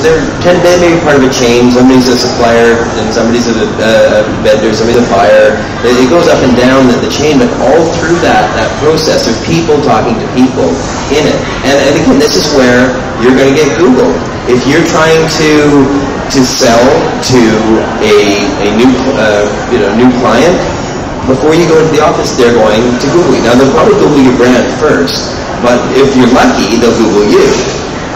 they may be part of a chain. Somebody's a supplier, and somebody's a vendor, somebody's a buyer. It goes up and down the chain, but all through that process, there's people talking to people in it. And again, this is where you're going to get Googled. If you're trying to sell to a new client, before you go into the office, they're going to Google you. Now, they'll probably Google your brand first, but if you're lucky, they'll Google you.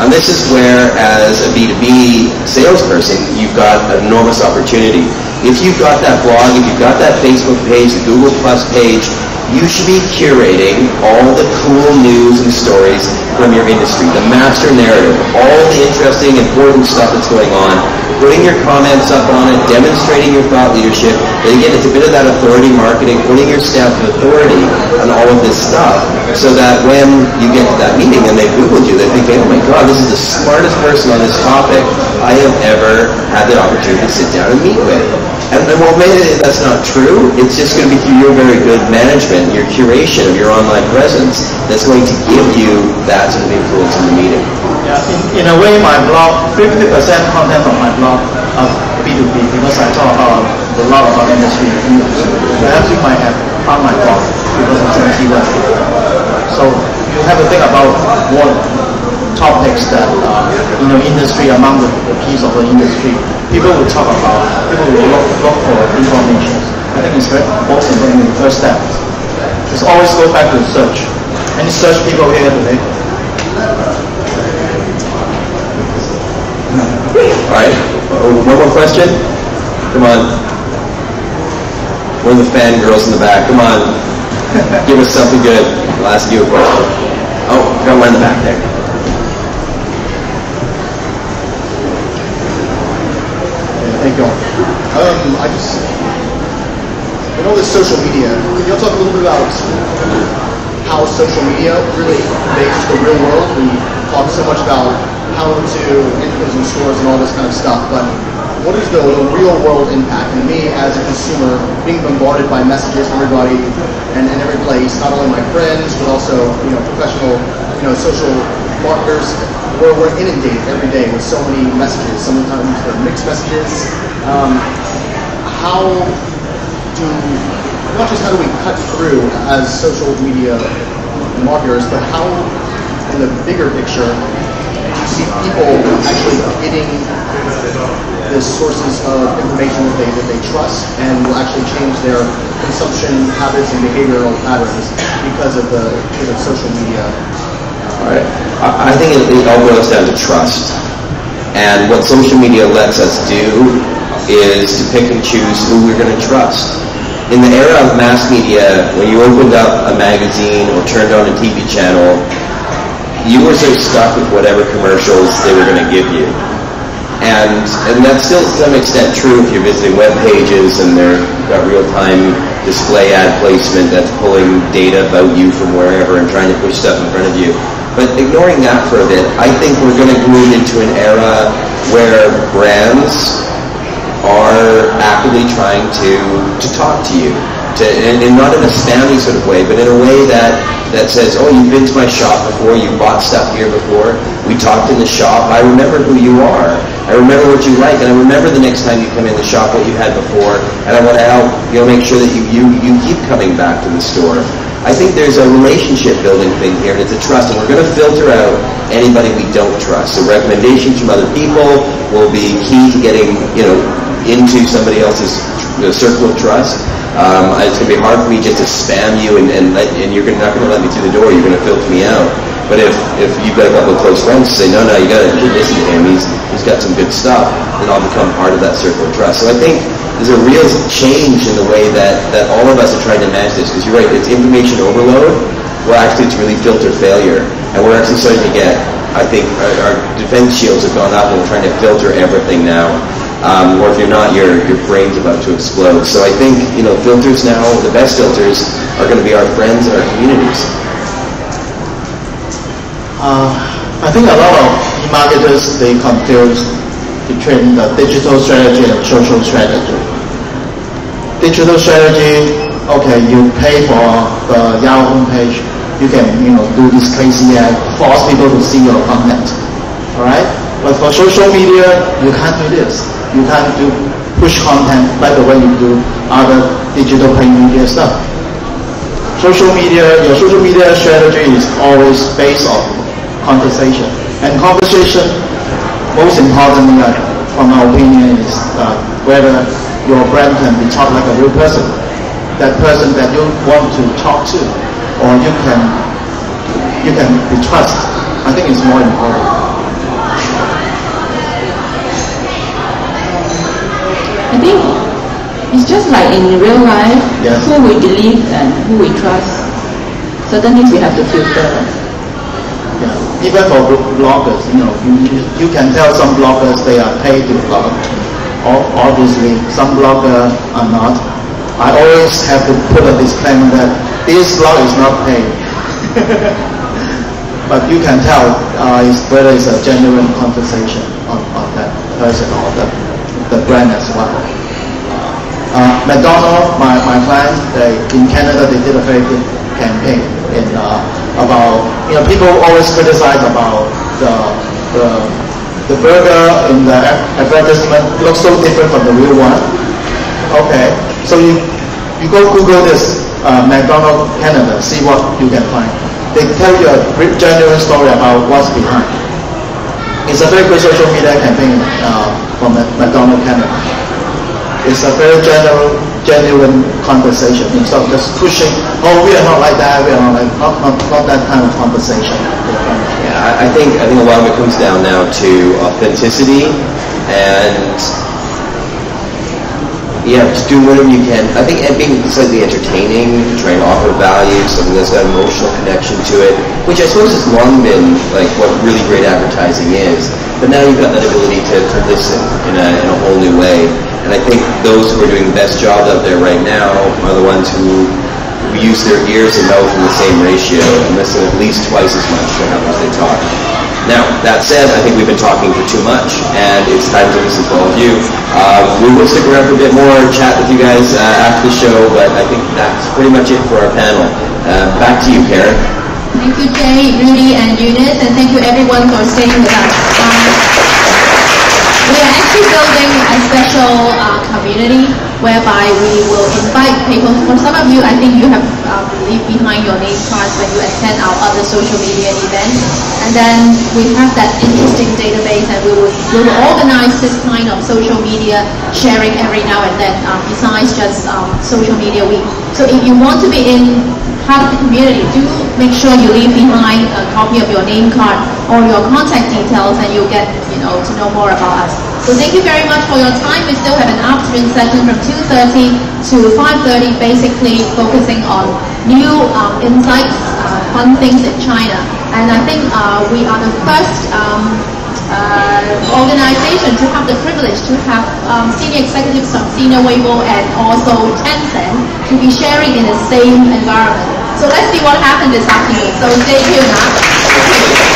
And this is where, as a B2B salesperson, you've got an enormous opportunity. If you've got that blog, if you've got that Facebook page, the Google Plus page, you should be curating all the cool news and stories from your industry, the master narrative, all the interesting, important stuff that's going on, putting your comments up on it, demonstrating your thought leadership. And again, it's a bit of that authority marketing, putting your stamp of authority on all of this stuff, so that when you get to that meeting and they Googled you, they're thinking, oh my God, this is the smartest person on this topic I have ever had the opportunity to sit down and meet with. And while maybe that's not true, it's just going to be through your very good management, your curation of your online presence, that's going to give you that sort of influence in the meeting. Yeah, in a way, my blog, 50% content of my blog are B2B, because I talk a lot about industry news. Perhaps you might have found my blog because of some keywords. So you have to think about what topics that industry, among the piece of the industry, people will talk about, people will look for information. I think it's very most important in the first step. Just always go back to search. Any search people here today? Alright, one more question? Come on. One of the fangirls in the back, come on. Give us something good. I'll ask you a question. Oh, got one in the back there. Thank you all. In all this social media, can you all talk a little bit about how social media really conveys the real world? We talk so much about how to influence in stores and all this kind of stuff, but what is the real world impact? And me, as a consumer, being bombarded by messages from everybody and every place, not only my friends, but also professional social marketers, where we're inundated every day with so many messages. Sometimes they're mixed messages. Not just how do we cut through as social media marketers, but how, in the bigger picture, do you see people actually getting the sources of information that they trust and will actually change their consumption habits and behavioral patterns because of social media? All right. I think it all boils down to trust. And what social media lets us do is to pick and choose who we're going to trust. In the era of mass media, when you opened up a magazine or turned on a TV channel, you were so stuck with whatever commercials they were going to give you. And that's still to some extent true if you're visiting web pages and they've got real-time display ad placement that's pulling data about you from wherever and trying to push stuff in front of you. But ignoring that for a bit, I think we're going to move into an era where brands are actively trying to talk to you, and not in a spammy sort of way, but in a way that says, oh, you've been to my shop before, you bought stuff here before, we talked in the shop, I remember who you are, I remember what you like, and I remember the next time you come in the shop what you had before, and I want to help make sure that you keep coming back to the store. I think there's a relationship building thing here, and it's a trust, and we're going to filter out anybody we don't trust. So recommendations from other people will be key to getting into somebody else's circle of trust. It's going to be hard for me just to spam you and you're not going to let me through the door. You're going to filter me out. But if you've got a couple of close friends who say, no, you got to listen to him. He's got some good stuff. Then I'll become part of that circle of trust. So I think there's a real change in the way that all of us are trying to manage this. Because you're right, it's information overload. Well, actually, it's really filter failure. And we're actually starting to get, I think, our defense shields have gone up and we're trying to filter everything now. Or if you're not, your brain's about to explode. So I think, filters now, the best filters are going to be our friends and our communities. I think a lot of e-marketers, they confuse between the digital strategy and social strategy. Digital strategy, okay, you pay for the Yahoo homepage, you can, do this crazy ad, force people to see your content, all right? But for social media, you can't do this. You can't do push content like the way you do other digital print media stuff. Social media, your social media strategy is always based on conversation. And conversation, most importantly, from my opinion, is whether your brand can be taught like a real person. That person that you want to talk to, or you can be trust. I think it's more important. I think it's just like in real life, yes. Who we believe and who we trust. Certain things we have to filter. Yeah. Even for bloggers, you can tell some bloggers they are paid to blog. Obviously, some bloggers are not. I always have to put a disclaimer that this blog is not paid. But you can tell whether it's a genuine conversation on that person or the brand as well. McDonald's, my client, in Canada, they did a very good campaign about, people always criticize about the burger in the advertisement looks so different from the real one. Okay, so you go Google this, McDonald's Canada, see what you can find. They tell you a genuine story about what's behind. It's a very good social media campaign from McDonald's Canada. It's a very genuine conversation instead of just pushing, oh, we are not like that, we are not like, not that kind of conversation. Yeah, I think a lot of it comes down now to authenticity and just do whatever you can. I think being slightly entertaining, trying to offer value, something that's got an emotional connection to it, which I suppose has long been like what really great advertising is. But now you've got that ability to listen in a whole new way. And I think those who are doing the best job out there right now are the ones who use their ears and mouth in the same ratio and listen at least twice as much to how much they talk. Now, that said, I think we've been talking for too much, and it's time to listen to all of you. We will stick around for a bit more, chat with you guys after the show, but I think that's pretty much it for our panel. Back to you, Karen. Thank you, Jay, Rudy, and Eunice, and thank you everyone for staying with us. We are actually building a special community whereby we will invite people. For some of you, I think you have leave behind your name cards when you attend our other social media events. And then we have that interesting database, and we will organize this kind of social media sharing every now and then, besides just social media week. So if you want to be part of the community, do make sure you leave behind a copy of your name card or your contact details, and you'll get to know more about us. So thank you very much for your time. We still have an afternoon session from 2:30 to 5:30, basically focusing on new insights, fun things in China. And I think we are the first organization to have the privilege to have senior executives from Sina Weibo and also Tencent to be sharing in the same environment. So let's see what happens this afternoon. So stay tuned.